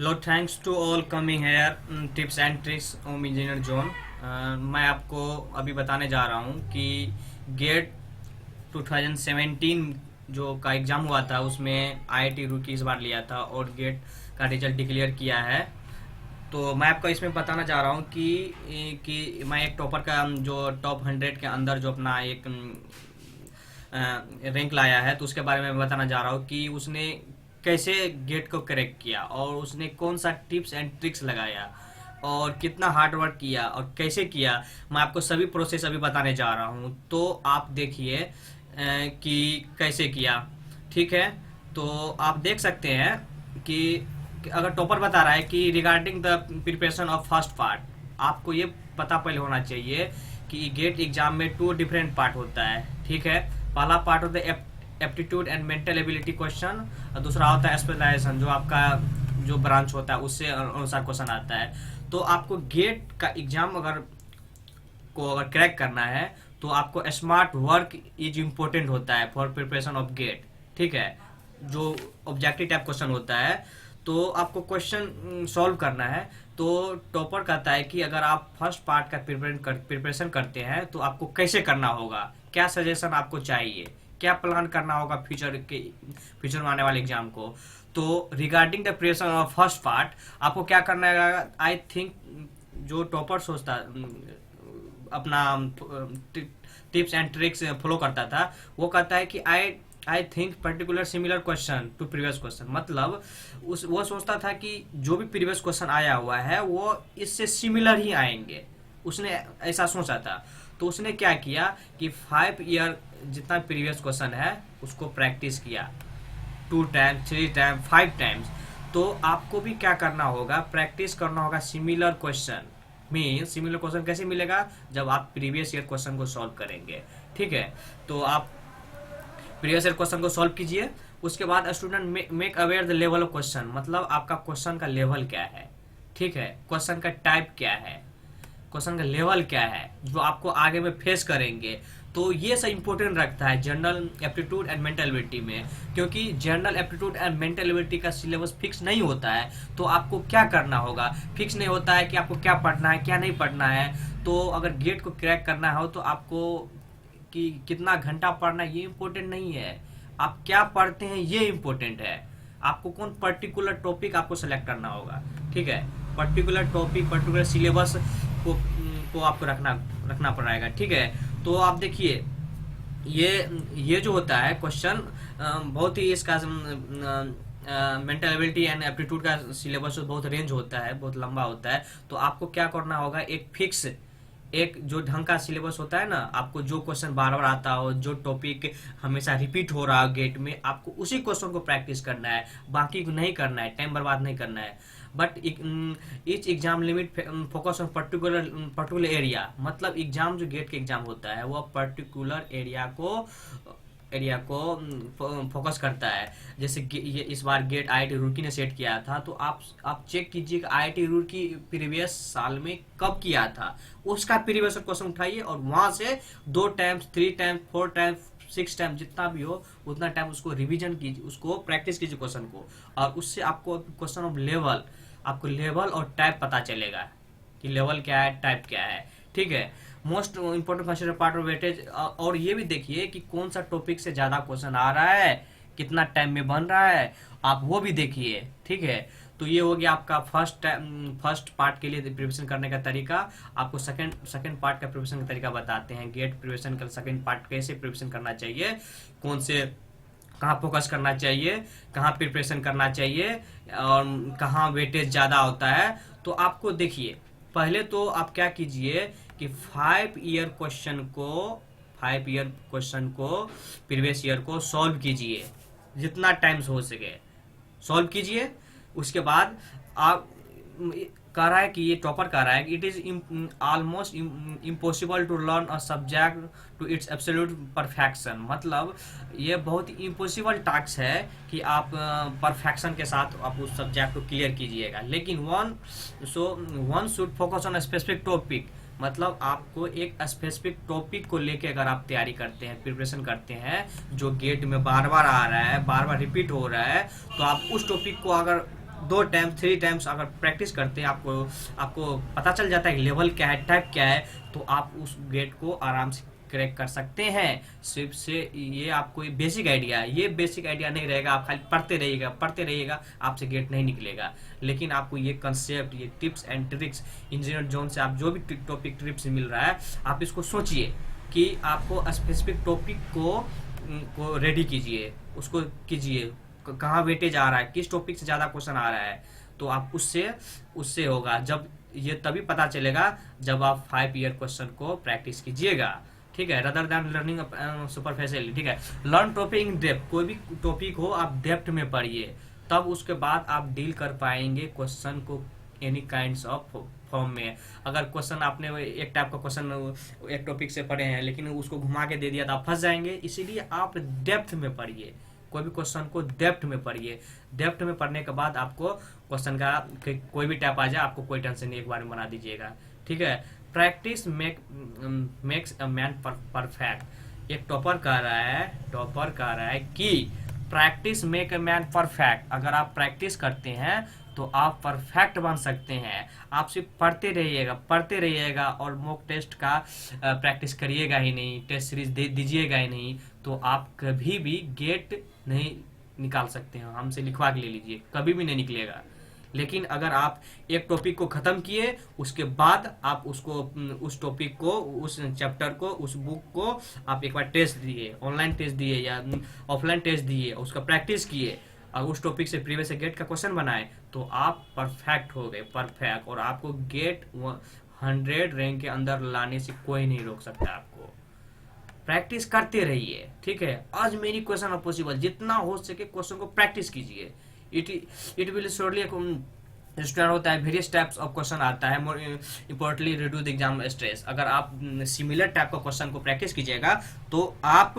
Low thanks to all coming here tips and tricks of engineer zone. मैं आपको अभी बताने जा रहा हूँ कि गेट 2017 जो का एग्ज़ाम हुआ था उसमें आईआईटी रुड़की इस बार लिया था और गेट का रिजल्ट डिक्लेयर किया है। तो मैं आपको इसमें बताना चाह रहा हूँ कि मैं एक टॉपर का जो टॉप 100 के अंदर जो अपना एक रैंक लाया है तो उसके बारे में बताना जा रहा हूँ कि उसने कैसे गेट को करेक्ट किया और उसने कौन सा टिप्स एंड ट्रिक्स लगाया और कितना हार्ड वर्क किया और कैसे किया। मैं आपको सभी प्रोसेस अभी बताने जा रहा हूँ, तो आप देखिए कि कैसे किया। ठीक है, तो आप देख सकते हैं कि अगर टॉपर बता रहा है कि regarding the preparation of first part, आपको ये पता पहले होना चाहिए कि गेट एग्जाम में 2 डिफरेंट पार्ट होता है। ठीक है, पहला पार्ट होता है aptitude and mental ability question और दूसरा होता है स्पेशलाइजेशन, जो आपका जो ब्रांच होता है उससे अनुसार क्वेश्चन आता है। तो आपको गेट का एग्जाम अगर क्रैक करना है तो आपको स्मार्ट वर्क इज इम्पोर्टेंट होता है फॉर प्रिपरेशन ऑफ गेट। ठीक है, जो ऑब्जेक्टिव टाइप क्वेश्चन होता है तो आपको क्वेश्चन सॉल्व करना है। तो टॉपर कहता है कि अगर आप फर्स्ट पार्ट का प्रिपरेशन करते हैं तो आपको कैसे करना होगा, क्या सजेशन आपको चाहिए, क्या प्लान करना होगा फ्यूचर में आने वाले एग्जाम को। तो regarding the preparation of first part आपको क्या करना है। आई थिंक जो टॉपर सोचता अपना टिप्स एंड ट्रिक्स फॉलो करता था वो कहता है कि I think particular similar question to previous question, मतलब वो सोचता था कि जो भी प्रीवियस क्वेश्चन आया हुआ है वो इससे सिमिलर ही आएंगे, उसने ऐसा सोचा था। तो उसने क्या किया कि 5 ईयर जितना प्रीवियस क्वेश्चन है उसको प्रैक्टिस किया 2 टाइम्स 3 टाइम्स 5 टाइम्स। तो आपको भी क्या करना होगा, प्रैक्टिस करना होगा similar question. Mean similar question कैसे मिलेगा, जब आप प्रीवियस ईयर क्वेश्चन को सॉल्व करेंगे। ठीक है, तो आप प्रीवियस ईयर क्वेश्चन को सॉल्व कीजिए। उसके बाद student make aware the level of question, मतलब आपका क्वेश्चन का लेवल क्या है। ठीक है, क्वेश्चन का टाइप क्या है, क्वेश्चन का लेवल क्या है जो आपको आगे में फेस करेंगे। तो ये सब इंपॉर्टेंट रखता है general aptitude and mental ability में, क्योंकि general aptitude and mental ability का सिलेबस फिक्स नहीं होता है। तो आपको क्या करना होगा, फिक्स नहीं होता है कि आपको क्या पढ़ना है क्या नहीं पढ़ना है। तो अगर गेट को क्रैक करना हो तो आपको कि कितना घंटा पढ़ना है ये इम्पोर्टेंट नहीं है, आप क्या पढ़ते हैं ये इम्पोर्टेंट है। आपको कौन पर्टिकुलर टॉपिक आपको सेलेक्ट करना होगा। ठीक है, पर्टिकुलर टॉपिक पर्टिकुलर सिलेबस को आपको रखना पड़ेगा। ठीक है, तो आप देखिए ये जो होता है क्वेश्चन बहुत ही इसका मेंटल एबिलिटी एंड एप्टीट्यूड का सिलेबस बहुत रेंज होता है, बहुत लंबा होता है। तो आपको क्या करना होगा, एक फिक्स एक जो ढंग का सिलेबस होता है ना, आपको जो क्वेश्चन बार बार आता हो, जो टॉपिक हमेशा रिपीट हो रहा हो गेट में, आपको उसी क्वेश्चन को प्रैक्टिस करना है, बाकी को नहीं करना है, टाइम बर्बाद नहीं करना है। But each exam limit focus on particular area, मतलब एग्जाम जो गेट के एग्जाम होता है वो पर्टिकुलर एरिया को फोकस करता है। जैसे ये इस बार गेट आईआईटी रुड़की ने सेट किया था, तो आप चेक कीजिए आईआईटी रुड़की प्रीवियस साल में कब किया था, उसका प्रीवियस क्वेश्चन उठाइए और वहां से 2 टाइम्स 3 टाइम्स 4 टाइम्स 6 टाइम जितना भी हो उतना टाइम उसको रिवीजन कीजिए, उसको प्रैक्टिस कीजिए क्वेश्चन को। और उससे आपको क्वेश्चन ऑफ लेवल, आपको लेवल और टाइप पता चलेगा कि लेवल क्या है टाइप क्या है। ठीक है, most important consider part of weightage, और ये भी देखिए कि कौन सा टॉपिक से ज्यादा क्वेश्चन आ रहा है, कितना टाइम में बन रहा है, आप वो भी देखिए। ठीक है, तो ये हो गया आपका फर्स्ट पार्ट के लिए प्रिपरेशन करने का तरीका। आपको सेकंड पार्ट का प्रिपरेशन का तरीका बताते हैं, गेट प्रिपरेशन का सेकंड पार्ट कैसे प्रिपरेशन करना चाहिए, कौन से कहाँ फोकस करना चाहिए, कहाँ प्रिपरेशन करना चाहिए और कहाँ वेटेज ज़्यादा होता है। तो आपको देखिए, पहले तो आप क्या कीजिए कि 5 ईयर क्वेश्चन को प्रीवियस ईयर को सॉल्व कीजिए, जितना टाइम्स हो सके सॉल्व कीजिए। उसके बाद आप कह रहा है कि ये टॉपर कह रहा है कि it is almost impossible to learn a subject to its absolute perfection, मतलब ये बहुत इम्पॉसिबल टास्क है कि आप परफेक्शन के साथ आप उस सब्जेक्ट को क्लियर कीजिएगा। लेकिन one should focus on specific topic, मतलब आपको एक स्पेसिफिक टॉपिक को लेके अगर आप तैयारी करते हैं, प्रिपरेशन करते हैं, जो गेट में बार बार आ रहा है, बार बार रिपीट हो रहा है, तो आप उस टॉपिक को अगर 2 टाइम्स 3 टाइम्स अगर प्रैक्टिस करते हैं, आपको आपको पता चल जाता है कि लेवल क्या है, टाइप क्या है, तो आप उस गेट को आराम से क्रैक कर सकते हैं। सिर्फ से ये आपको बेसिक आइडिया है, ये बेसिक आइडिया नहीं रहेगा, आप खाली पढ़ते रहिएगा, आपसे गेट नहीं निकलेगा। लेकिन आपको ये कंसेप्ट, ये tips and tricks, engineer zone से आप जो भी टॉपिक टिप्स मिल रहा है, आप इसको सोचिए कि आपको स्पेसिफिक टॉपिक को रेडी कीजिए, उसको कीजिए, कहाँ वेटेज आ रहा है, किस टॉपिक से ज़्यादा क्वेश्चन आ रहा है, तो आप उससे उससे होगा। जब ये तभी पता चलेगा जब आप 5 ईयर क्वेश्चन को प्रैक्टिस कीजिएगा, ठीक है, रदर दैन लर्निंग सुपरफिशियली, ठीक है। लर्न टॉपिक इन डेप्थ, कोई भी टॉपिक हो आप डेप्थ में पढ़िए, तब उसके बाद आप डील कर पाएंगे क्वेश्चन को एनी काइंड्स ऑफ फॉर्म में। अगर क्वेश्चन आपने एक टाइप का क्वेश्चन एक टॉपिक से पढ़े हैं लेकिन उसको घुमा के दे दिया तो आप फंस जाएंगे। इसीलिए आप डेप्थ में पढ़िए, कोई भी क्वेश्चन को डेप्थ में पढ़िए। डेप्थ में पढ़ने के बाद आपको क्वेश्चन का कोई भी टाइप आ जाए, आपको कोई टेंशन नहीं, एक बार में बना दीजिएगा, ठीक है। Practice makes a man perfect. एक टॉपर कह रहा है कि practice make a man perfect. अगर आप प्रैक्टिस करते हैं तो आप परफेक्ट बन सकते हैं। आप सिर्फ पढ़ते रहिएगा और मॉक टेस्ट का प्रैक्टिस करिएगा ही नहीं, टेस्ट सीरीज दीजिएगा ही नहीं, तो आप कभी भी गेट नहीं निकाल सकते हैं। हमसे लिखवा के ले लीजिए, कभी भी नहीं निकलेगा। लेकिन अगर आप एक टॉपिक को ख़त्म किए, उसके बाद आप उसको, उस टॉपिक को, उस चैप्टर को, उस बुक को आप एक बार टेस्ट दिए, ऑनलाइन टेस्ट दिए या ऑफलाइन टेस्ट दिए, उसका प्रैक्टिस किए और उस टॉपिक से प्रीवियस से गेट का क्वेश्चन बनाए, तो आप परफेक्ट हो गए, परफेक्ट। और आपको गेट 100 रैंक के अंदर लाने से कोई नहीं रोक सकता आपको। प्रैक्टिस करते रहिए, ठीक है। आज मेरी क्वेश्चन पॉसिबल, जितना हो सके क्वेश्चन को प्रैक्टिस कीजिए। इट विल श्योरली स्टार्ट होता है, वेरियस टाइप्स ऑफ क्वेश्चन आता है, more importantly reduce exam stress. अगर आप सिमिलर टाइप का क्वेश्चन को प्रैक्टिस कीजिएगा तो आप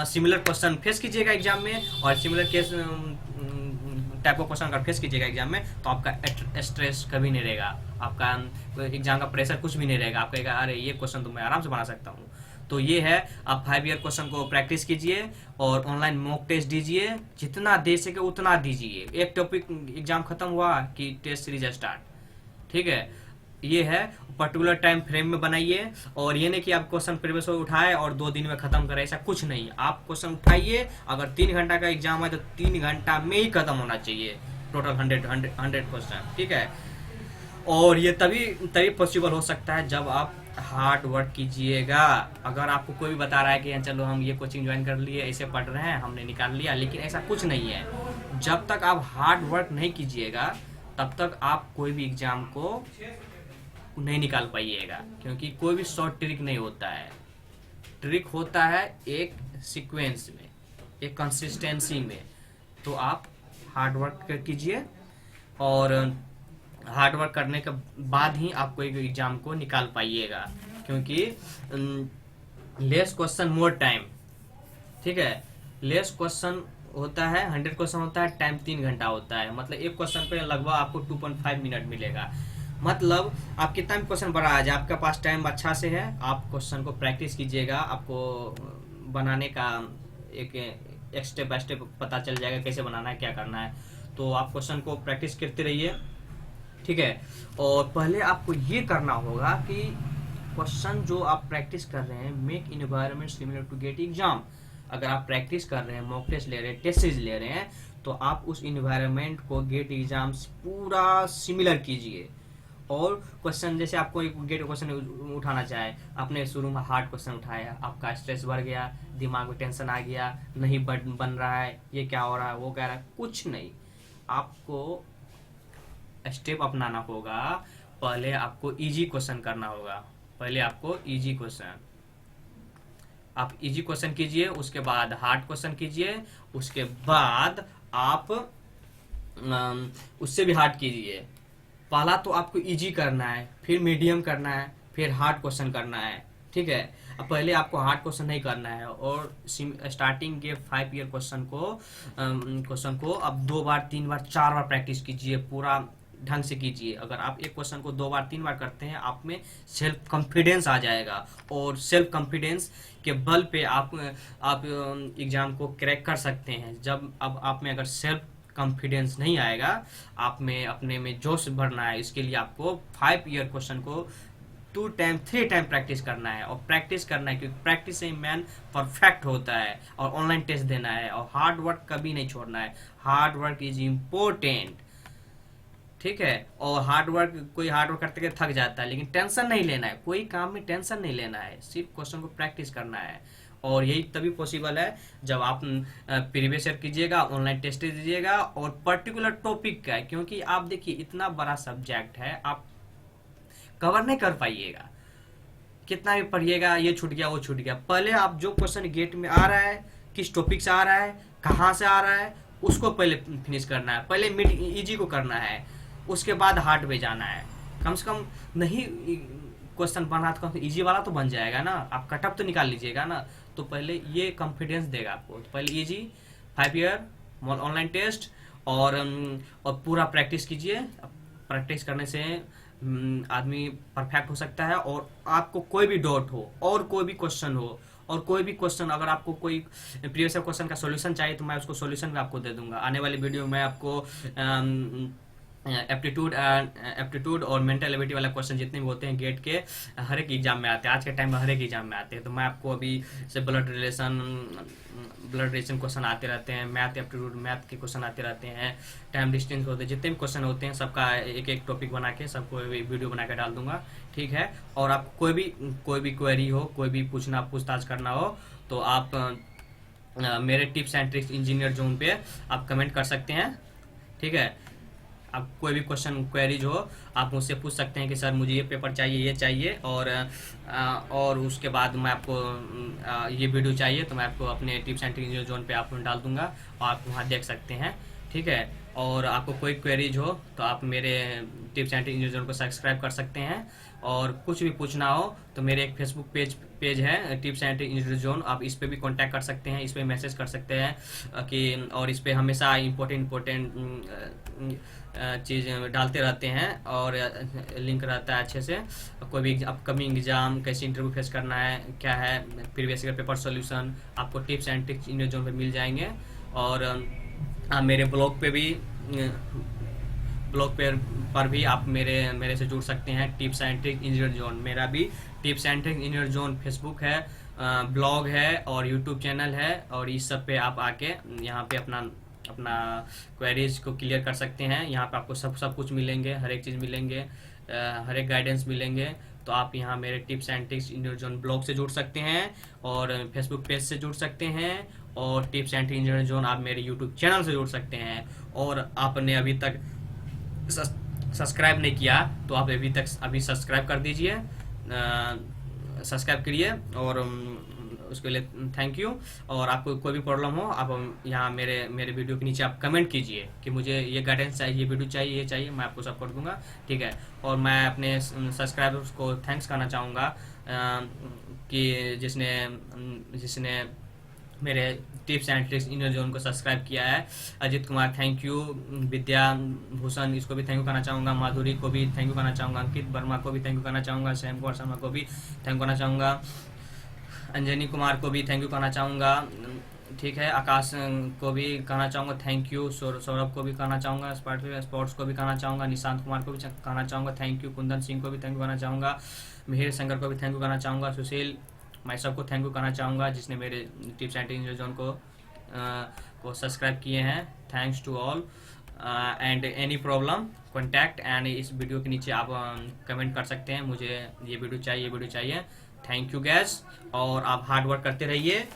सिमिलर क्वेश्चन फेस कीजिएगा एग्जाम में, और सिमिलर केस टाइप का क्वेश्चन अगर फेस कीजिएगा एग्जाम में तो आपका स्ट्रेस कभी नहीं रहेगा, आपका एग्जाम का प्रेशर कुछ भी नहीं रहेगा। आप कहेगा अरे ये क्वेश्चन तो मैं आराम से बना सकता हूँ। तो ये है, आप 5 ईयर क्वेश्चन को प्रैक्टिस कीजिए और ऑनलाइन मॉक टेस्ट दीजिए, जितना दे सके उतना दीजिए। एक टॉपिक एग्जाम खत्म हुआ कि टेस्ट सीरीज स्टार्ट, ठीक है। ये है, पर्टिकुलर टाइम फ्रेम में बनाइए, और ये नहीं कि आप क्वेश्चन प्रीवियस उठाए और 2 दिन में खत्म करें, ऐसा कुछ नहीं। आप क्वेश्चन उठाइए, अगर 3 घंटा का एग्जाम है तो 3 घंटा में ही खत्म होना चाहिए टोटल 100 क्वेश्चन, ठीक है। और ये तभी पॉसिबल हो सकता है जब आप हार्ड वर्क कीजिएगा। अगर आपको कोई भी बता रहा है कि चलो हम ये कोचिंग ज्वाइन कर लिए, ऐसे पढ़ रहे हैं, हमने निकाल लिया, लेकिन ऐसा कुछ नहीं है। जब तक आप हार्ड वर्क नहीं कीजिएगा तब तक आप कोई भी एग्जाम को नहीं निकाल पाइएगा, क्योंकि कोई भी शॉर्ट ट्रिक नहीं होता है। ट्रिक होता है एक सीक्वेंस में, एक कंसिस्टेंसी में। तो आप हार्ड वर्क कीजिए, और हार्ड वर्क करने के बाद ही आप कोई एग्जाम को निकाल पाइएगा, क्योंकि लेस क्वेश्चन मोर टाइम, ठीक है। लेस क्वेश्चन होता है, 100 क्वेश्चन होता है, टाइम 3 घंटा होता है। मतलब एक क्वेश्चन पे लगभग आपको 2.5 मिनट मिलेगा। मतलब आप कितना भी क्वेश्चन बड़ा आ जाए, आपके पास टाइम अच्छा से है, आप क्वेश्चन को प्रैक्टिस कीजिएगा, आपको बनाने का एक स्टेप बाय स्टेप पता चल जाएगा कैसे बनाना है, क्या करना है। तो आप क्वेश्चन को प्रैक्टिस करते रहिए, ठीक है। और पहले आपको ये करना होगा कि क्वेश्चन जो आप प्रैक्टिस कर रहे हैं, make environment similar to GATE exam. अगर आप प्रैक्टिस कर रहे हैं, मॉक टेस्ट ले रहे हैं, टेस्ट सीरीज ले रहे हैं, तो आप उस इन्वायरमेंट को गेट एग्जाम से पूरा सिमिलर कीजिए। और क्वेश्चन जैसे आपको एक गेट क्वेश्चन उठाना चाहे, आपने शुरू में हार्ड क्वेश्चन उठाया, आपका स्ट्रेस बढ़ गया, दिमाग में टेंशन आ गया, नहीं बन रहा है, ये क्या हो रहा है, वो कह रहा है, कुछ नहीं। आपको स्टेप अपनाना होगा। पहले आपको इजी क्वेश्चन करना होगा, पहले आपको इजी क्वेश्चन, आप इजी क्वेश्चन कीजिए, उसके बाद हार्ड क्वेश्चन कीजिए, उसके बाद आप उससे भी हार्ड कीजिए। पहला तो आपको इजी करना है, फिर मीडियम करना है, फिर हार्ड क्वेश्चन करना है, ठीक है। अब पहले आपको हार्ड क्वेश्चन नहीं करना है, और स्टार्टिंग के 5 ईयर क्वेश्चन को अब 2 बार 3 बार 4 बार प्रैक्टिस कीजिए, पूरा ढंग से कीजिए। अगर आप एक क्वेश्चन को 2 बार 3 बार करते हैं, आप में सेल्फ कॉन्फिडेंस आ जाएगा, और सेल्फ कॉन्फिडेंस के बल पे आप एग्जाम को क्रैक कर सकते हैं। जब अब आप में अगर सेल्फ कॉन्फिडेंस नहीं आएगा, आप में अपने में जोश भरना है, इसके लिए आपको 5 ईयर क्वेश्चन को 2 टाइम 3 टाइम प्रैक्टिस करना है। और प्रैक्टिस करना है क्योंकि प्रैक्टिस से मैन परफेक्ट होता है। और ऑनलाइन टेस्ट देना है और हार्ड वर्क कभी नहीं छोड़ना है। हार्ड वर्क इज इम्पोर्टेंट, ठीक है। और हार्ड वर्क, कोई हार्ड वर्क करते करते थक जाता है, लेकिन टेंशन नहीं लेना है, कोई काम में टेंशन नहीं लेना है, सिर्फ क्वेश्चन को प्रैक्टिस करना है। और यही तभी पॉसिबल है जब आप प्रीवियस ईयर कीजिएगा, ऑनलाइन टेस्ट दीजिएगा और पर्टिकुलर टॉपिक का है, क्योंकि आप देखिए इतना बड़ा सब्जेक्ट है, आप कवर नहीं कर पाइएगा, कितना भी पढ़िएगा, ये छूट गया वो छूट गया। पहले आप जो क्वेश्चन गेट में आ रहा है, किस टॉपिक से आ रहा है, कहाँ से आ रहा है, उसको पहले फिनिश करना है। पहले मिड इजी को करना है, उसके बाद हार्ड पे जाना है। कम से कम नहीं क्वेश्चन बना तो इजी वाला तो बन जाएगा ना, आप कटअप तो निकाल लीजिएगा ना। तो पहले ये कॉन्फिडेंस देगा आपको। तो पहले इजी 5 ईयर ऑनलाइन टेस्ट और पूरा प्रैक्टिस कीजिए। प्रैक्टिस करने से आदमी परफेक्ट हो सकता है। और आपको कोई भी डाउट हो और कोई भी क्वेश्चन हो और कोई भी क्वेश्चन, अगर आपको कोई प्रीवियस क्वेश्चन का सॉल्यूशन चाहिए तो मैं उसको सॉल्यूशन भी आपको दे दूंगा। आने वाली वीडियो में आपको एप्टीट्यूड और मेंटल एबिलिटी वाला क्वेश्चन जितने भी होते हैं गेट के हर एक एग्जाम में आते हैं, आज के टाइम में हर एक एग्जाम में आते हैं। तो मैं आपको अभी से ब्लड रिलेशन क्वेश्चन आते रहते हैं, मैथ एप्टीट्यूड मैथ के क्वेश्चन आते रहते हैं, टाइम डिस्टेंस होते हैं, जितने भी क्वेश्चन होते हैं सबका एक एक टॉपिक बना के सबको वीडियो बना के डाल दूंगा, ठीक है। और आप कोई भी क्वेरी हो, कोई भी पूछताछ करना हो तो आप मेरे tips and tricks engineer zone पे आप कमेंट कर सकते हैं, ठीक है। आप कोई भी क्वेश्चन क्वेरीज हो आप मुझसे पूछ सकते हैं कि सर मुझे ये पेपर चाहिए, ये चाहिए, और उसके बाद मैं आपको ये वीडियो चाहिए तो मैं आपको अपने टिप्स एंड ट्रिक्स जोन पे आप डाल दूंगा और आप वहाँ देख सकते हैं, ठीक है। और आपको कोई क्वेरीज हो तो आप मेरे टिप्स एंड ट्रिक्स जोन को सब्सक्राइब कर सकते हैं। और कुछ भी पूछना हो तो मेरे एक फेसबुक पेज है टिप्स एंड ट्रिक्स जोन, आप इस पे भी कांटेक्ट कर सकते हैं, इस पे मैसेज कर सकते हैं कि, और इस पे हमेशा इम्पोर्टेंट चीज़ डालते रहते हैं और लिंक रहता है अच्छे से। कोई भी अपकमिंग एग्जाम, कैसे इंटरव्यू फेस करना है, क्या है प्रीवियस ईयर पेपर सॉल्यूशन, आपको tips and tricks in zone पे मिल जाएंगे। और आप मेरे ब्लॉग पर भी आप मेरे से जुड़ सकते हैं। Tips and tricks engineer zone, मेरा भी tips and tricks engineer zone Facebook है, ब्लॉग है और यूट्यूब चैनल है। और इस सब पे आप आके यहाँ पे अपना क्वेरीज को क्लियर कर सकते हैं। यहाँ पे आपको सब कुछ मिलेंगे, हर एक चीज़ मिलेंगे, हर एक गाइडेंस मिलेंगे। तो आप यहाँ मेरे tips and tricks engineer zone blog से जुड़ सकते हैं और फेसबुक पेज से जुड़ सकते हैं। और tips and tricks engineer zone आप मेरे यूट्यूब चैनल से जुड़ सकते हैं। और आपने अभी तक सब्सक्राइब नहीं किया तो आप अभी सब्सक्राइब कर दीजिए, सब्सक्राइब करिए। और उसके लिए थैंक यू। और आपको कोई भी प्रॉब्लम हो आप यहाँ मेरे वीडियो के नीचे आप कमेंट कीजिए कि मुझे ये गाइडेंस चाहिए, ये वीडियो चाहिए, ये चाहिए, मैं आपको सब कर दूंगा, ठीक है। और मैं अपने सब्सक्राइबर्स को थैंक्स करना चाहूँगा कि जिसने मेरे tips and tricks engineer zone को सब्सक्राइब किया है। अजित कुमार थैंक यू, विद्या भूषण इसको भी थैंक यू करना चाहूँगा, माधुरी को भी थैंक यू करना चाहूँगा, अंकित वर्मा को भी थैंक यू करना चाहूँगा, श्याम कुमार शर्मा को भी थैंक यू करना चाहूँगा, अंजनी कुमार को भी थैंक यू करना चाहूँगा, ठीक है। आकाश को भी कहना चाहूँगा थैंक यू, सौरभ को भी कहना चाहूँगा, स्पोर्ट्स को भी कहना चाहूँगा, निशांत कुमार को भी कहना चाहूँगा थैंक यू, कुंदन सिंह को भी थैंक यू करना चाहूँगा, मिहिर शंकर को भी थैंक यू करना चाहूँगा, सुशील मैं सबको थैंक यू करना चाहूँगा जिसने मेरे टिप्स एंड ट्रिक्स जोन को सब्सक्राइब किए हैं। Thanks to all and any problem contact and इस वीडियो के नीचे आप कमेंट कर सकते हैं, मुझे ये वीडियो चाहिए, ये वीडियो चाहिए। Thank you gas. और आप हार्ड वर्क करते रहिए,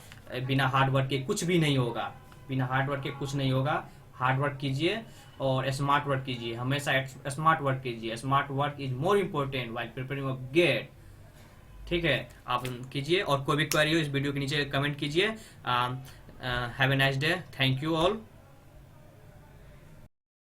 बिना हार्ड वर्क के कुछ भी नहीं होगा, बिना हार्ड वर्क के कुछ नहीं होगा। हार्ड वर्क कीजिए और स्मार्ट वर्क कीजिए, हमेशा स्मार्ट वर्क कीजिए। Smart work is more important while preparing for GATE, ठीक है। आप कीजिए और कोई भी क्वेरी हो इस वीडियो के नीचे कमेंट कीजिए। Have a nice day, thank you all.